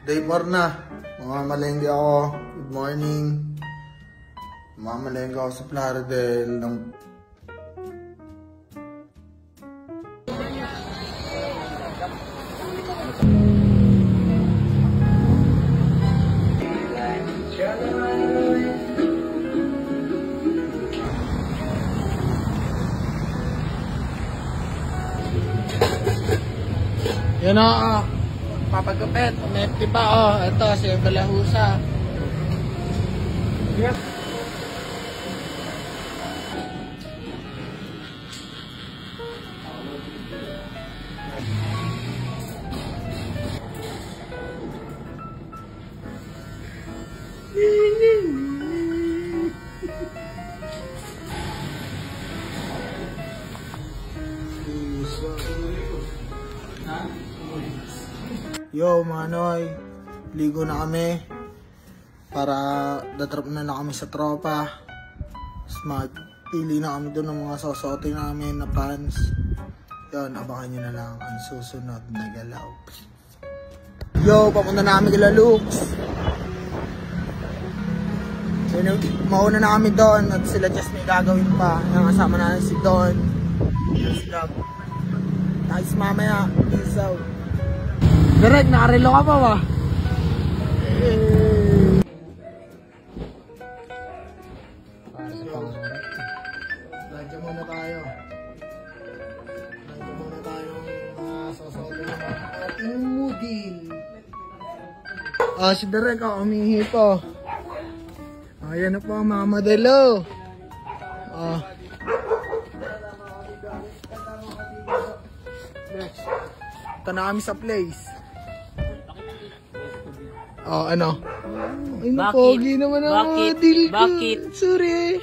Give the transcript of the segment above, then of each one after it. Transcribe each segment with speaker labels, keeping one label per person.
Speaker 1: Day 4 na. Mamamalengke ako. Good morning. Mamamalengke ako sa Plaridel ng... Yan o, papagupit, umempty pa o. Ito, si Balahusa. Yep. Yo mga noy, ligo na kami para datrap na kami sa tropa. Smart, pili na kami doon ng mga susuotin namin na pants. Yun, abangan nyo na lang ang susunod na galaw. Yo, papunta na kami kila Lux. Mauna na kami doon at sila just may gagawin pa. Yung kasama na si Don. Yes, love. Nice mamaya. Peace out. Direk, nakarelo ka pa ba? Radyo muna tayo. Radyo muna tayo ng sasabi ng ating mudin. Si Direk, umihi po. Ayan na po mga modelo. Ito na kami sa place. Ano? Ay, pogi naman ang model ko.
Speaker 2: Bakit?
Speaker 1: Sorry.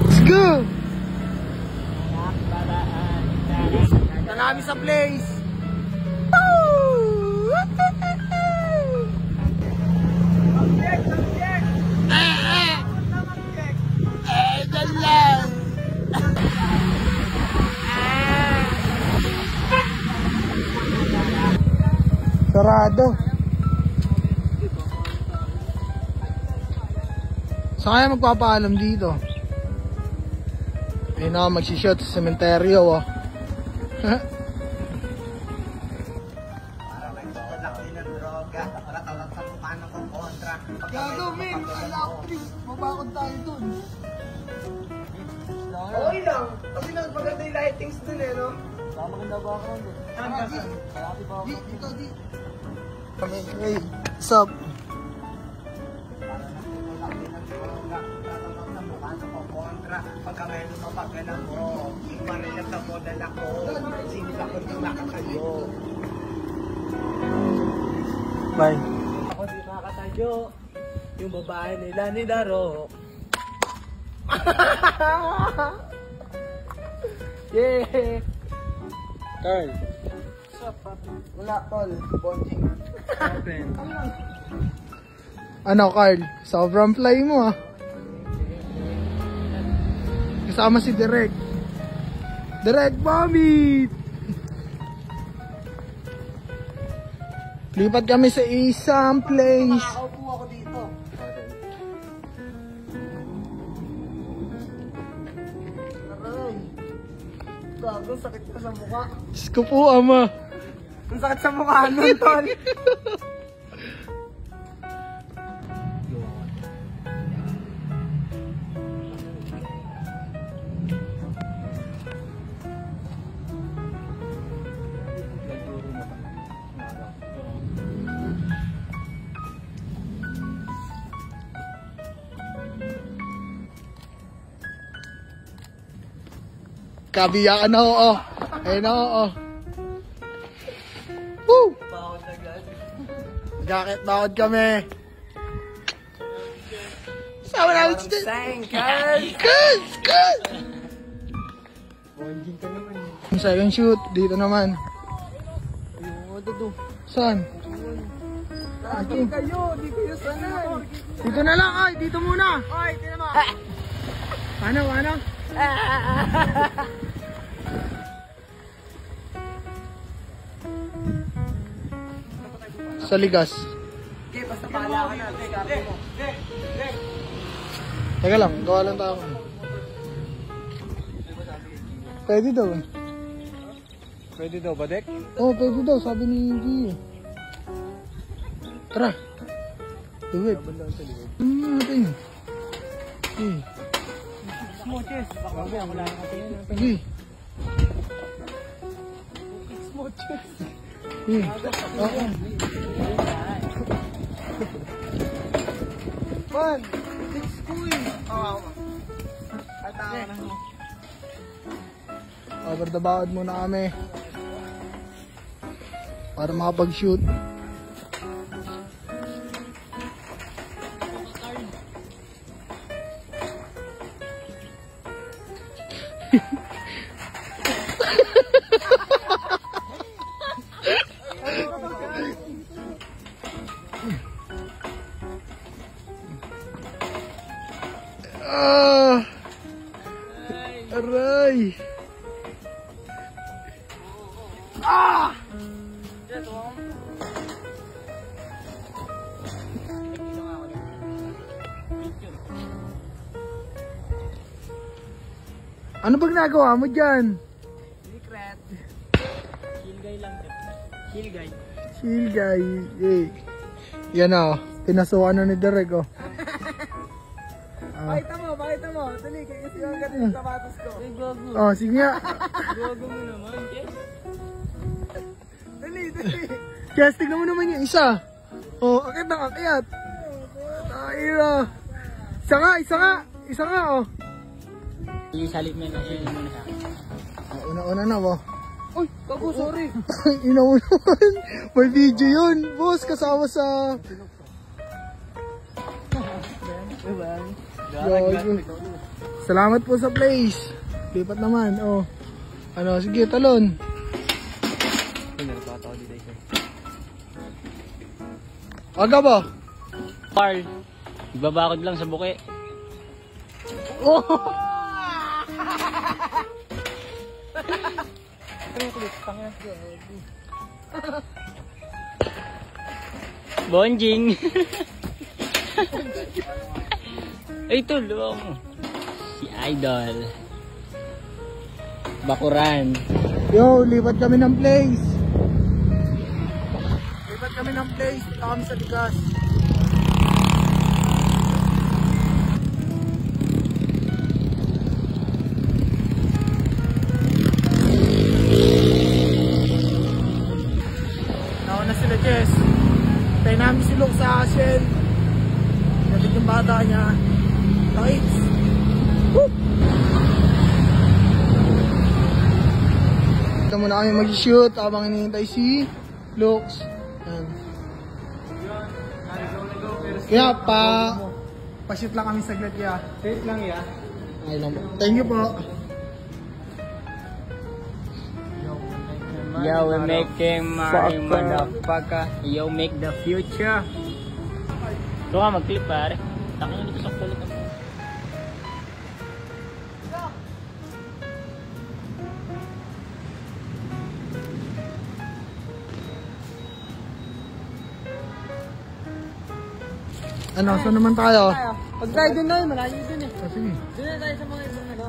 Speaker 1: Let's go! Ito na kami sa place. Sarado. Saan kaya magpapaalam dito? Ayun na, magsishot sa sementeryo. Para may tutulak din ng droga. Para tawag sa mukha ng kontra. Gago, men! Please, mabakod tayo dun. Okay lang. Kasi maganda yung lightings dun no? Maganda ba ako dun? Dito. Hey, what's up? Pagka may lumapag ka ng bro, marilag na model ako. Sino ako yung nakatayo? Bye.
Speaker 2: Ako di makatayo, yung babae nila ni Daro. Yeah!
Speaker 1: Carl. Wala, Paul. Bonding. Ano, Carl? Sobrang fly mo, Kasama si Direk. Direk, Bobby! Lipat kami sa isang place.
Speaker 2: Makakaupo ako dito. Aray. Gago, sakit ka sa mukha.
Speaker 1: Diyos ko po, ama.
Speaker 2: Ang sakit sa mukha nun, tol.
Speaker 1: Kabiyaan na oo. Ayun na oo. Woo!
Speaker 2: Bawal na guys.
Speaker 1: Jacket bawad kami. Sama namin si Good!
Speaker 2: Bonding ka naman eh.
Speaker 1: Second shoot, dito naman.
Speaker 2: Ayun, ito.
Speaker 1: Saan?
Speaker 2: Lagi kayo, di kayo sanay.
Speaker 1: Dito na lang, ay, dito muna.
Speaker 2: Oy, tingnan mo.
Speaker 1: Ano? Sa ligas.
Speaker 2: Okay, basta pahala ka na. Diskarte mo.
Speaker 1: Teka lang, gawa lang tayo. Pwede daw eh.
Speaker 2: Pwede daw ba, Dek?
Speaker 1: Oo, pwede daw, sabi ni G. Tara. Do it. Natin. Okay.
Speaker 2: Smooches. Baka ako lang kasi yun.
Speaker 1: Sige.
Speaker 2: Smooches.
Speaker 1: Okay. Oo.
Speaker 2: Man, it's cool. Oo. At
Speaker 1: Over the bound muna kami. Para makapag-shoot. Aray! Ano ba ginagawa mo dyan?
Speaker 2: secret. Chill guy lang. Chill guy.
Speaker 1: Chill guy. Eh. Yan o. Pinasukan na ni Derek o.
Speaker 2: Pakita mo. Dali, kasi yung ganun sa sapatos ko. Ay, gogo.
Speaker 1: Oh, sige nga.
Speaker 2: Gogo mo naman, Jess. Dali.
Speaker 1: Yes, tignan mo naman yung isa. Oh, akit na akit. Tayo. Isa nga oh.
Speaker 2: Isalip mo na siya.
Speaker 1: Una-una na ba?
Speaker 2: Uy, gogo, sorry.
Speaker 1: Inauna naman. May video yun. Boss, kasama sa... Gago. Salamat po sa place. Lipat naman. Oh. Ano, sige, talon. Aga ba?
Speaker 2: Carl, ibabakod lang sa buke.
Speaker 1: Oh!
Speaker 2: Bonjing. Ay, tulong. Si Idol. Bakuran.
Speaker 1: Yo, lipat kami ng place. Lipat kami ng place. Dito kami sa ligas. Nauna sila, Jess. Tayo namin si Luke sa Shell. Nabit yung bata niya. Lights. Woo! Dito muna kami mag-shoot habang hinihintay si Lux. Yan. Kaya pa-shoot lang kami saglit ya.
Speaker 2: Wait lang ya.
Speaker 1: Ay lang. Thank you po.
Speaker 2: Yo, we make him motherfucker. Yo, make the future. Ito nga mag-clip pare. Taka na dito sa kulit ako.
Speaker 1: Ano, saan naman tayo?
Speaker 2: Pag-try din na yun, malayo din eh.
Speaker 1: Oh, sige.
Speaker 2: Doon na tayo sa mga ibang ano.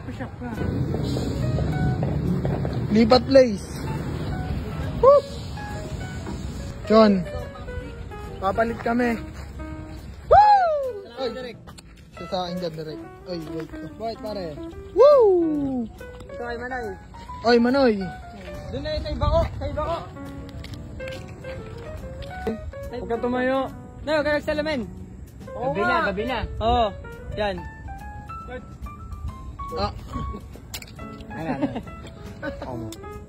Speaker 2: Push-up ka.
Speaker 1: Lipat place. Woo! John. Papalit kami. Woo! Ay, isa sa akin dyan, direct. Ay, wait.
Speaker 2: Boy, pare.
Speaker 1: Woo!
Speaker 2: Ito kay Manay.
Speaker 1: Oy, Manoy.
Speaker 2: Doon na yun, sa iba ko. Sa iba ko. Huwag ka tumayo. No, huwag ka nagsalamin. Gabi na. Oo. Yan.
Speaker 1: Ah.
Speaker 2: Ano?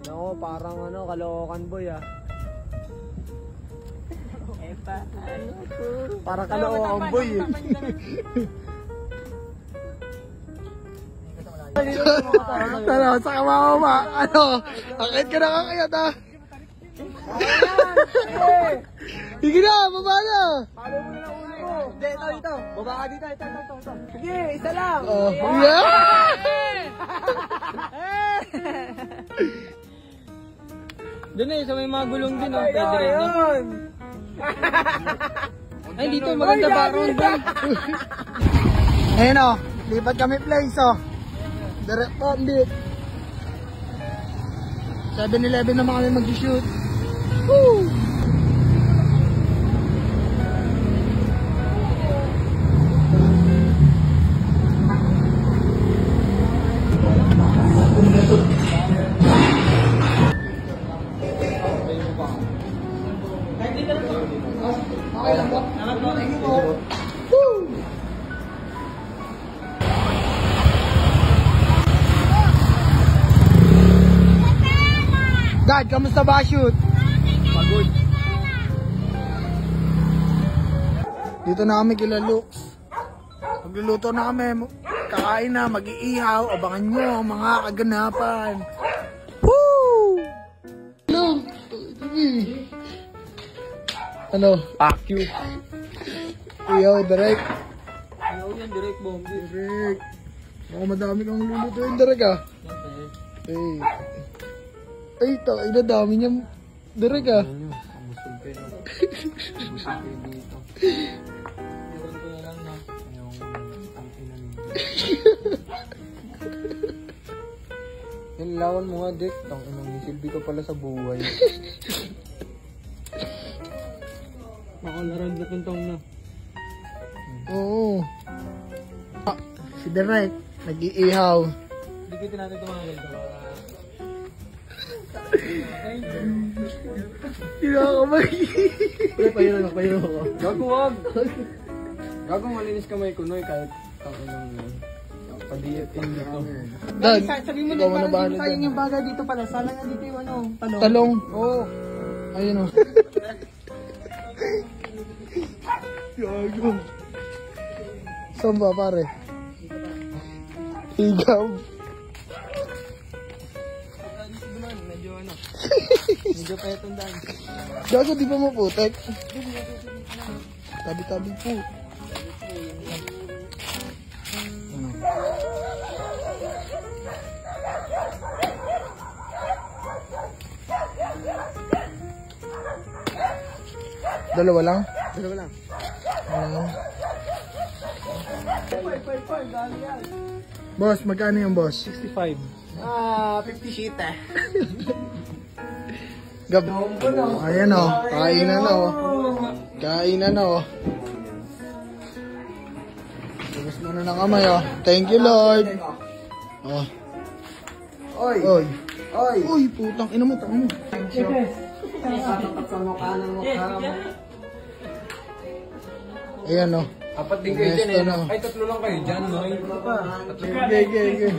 Speaker 2: Nako, parang ano, kalokan boy ah. Paano to?
Speaker 1: Para kalokan boy eh. Tara, sa kamama. Ano? Akit ka na kakayat ah. Sige na, baba na.
Speaker 2: Palo mo na ulo mo.
Speaker 3: Hindi, ito. Baba ka dito, ito. Sige, isa lang.
Speaker 2: Doon eh, sa may mga gulong din, oh. Pwede rin. No?
Speaker 3: Ayun.
Speaker 2: Ay, dito, maganda background doon.
Speaker 1: Ayun o, lipat kami place o. Direct on dit. 7-Eleven naman kami mag-shoot. Woo! Dad, kamusta ba shoot?
Speaker 2: Pagod.
Speaker 1: Dito na kami kila Lux. Magluluto na kami. Kakain na, mag-iihaw. Abangan nyo ang mga kaganapan. Woo! Ano?
Speaker 2: Fuck you.
Speaker 1: Iyaw, direct.
Speaker 2: Ayaw yan, direct bomb.
Speaker 1: Direct. Baka madami kang lulutuin, direct ah. Hey. Ay, ina dami niyang direct ah.
Speaker 2: Busog kayo. Busog kayo dito. Iwan ko na lang na. Ang ina nito. Yung lawan mo nga, Dick. Tang inang nisilbi ka pala sa buhay. Makalaran na tuntong na.
Speaker 1: Oo. Ah, si direct. Nag-iihaw.
Speaker 2: Hindi ko natin ito mga ganito.
Speaker 1: Kinakamay.
Speaker 3: Pahiro ko.
Speaker 2: Gago, wag! Gago, malinis kamay ko, Noy, kahit ang inang padiyatin dito.
Speaker 1: Dad,
Speaker 3: Sabi mo
Speaker 1: ikaw
Speaker 3: na
Speaker 1: na
Speaker 3: parang
Speaker 1: bahala
Speaker 3: dito sayang
Speaker 1: dyan.
Speaker 3: yung bagay dito pala. Sana nga dito yung talong.
Speaker 1: Talong.
Speaker 3: Oo.
Speaker 1: Ayun o. Gago. Saan ba pare? Higam.
Speaker 2: Medyo pa itong daan.
Speaker 1: Gago, di ba maputek? Tabi-tabi po. Ano? Dalawa lang?
Speaker 3: Dalawa lang.
Speaker 1: Ano? Boss, magkano yung boss?
Speaker 2: 65.
Speaker 3: 50 sheet eh.
Speaker 1: Gab. Ayan o. Kainan o. Kainan o. Labas mo na ng kamay o. Thank you, Lord. Oh.
Speaker 3: Oy.
Speaker 1: Oy.
Speaker 3: Oy.
Speaker 1: Uy, putang ina mo. Tang mo.
Speaker 3: Tatak sa mukha ng mukha mo.
Speaker 1: Ayan o.
Speaker 2: Apat din kayo dyan eh.
Speaker 1: Nesto na.
Speaker 2: Ay, tatlo lang kayo dyan, Noy.
Speaker 1: Okay, okay, okay.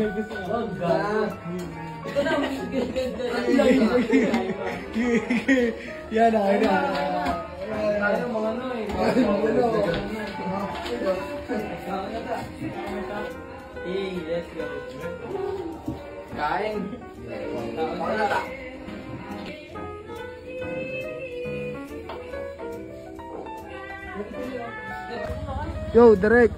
Speaker 1: Yan na, yan na.
Speaker 2: Tayo mga Noy. Hey, let's go. Kain.
Speaker 1: Yo, direct.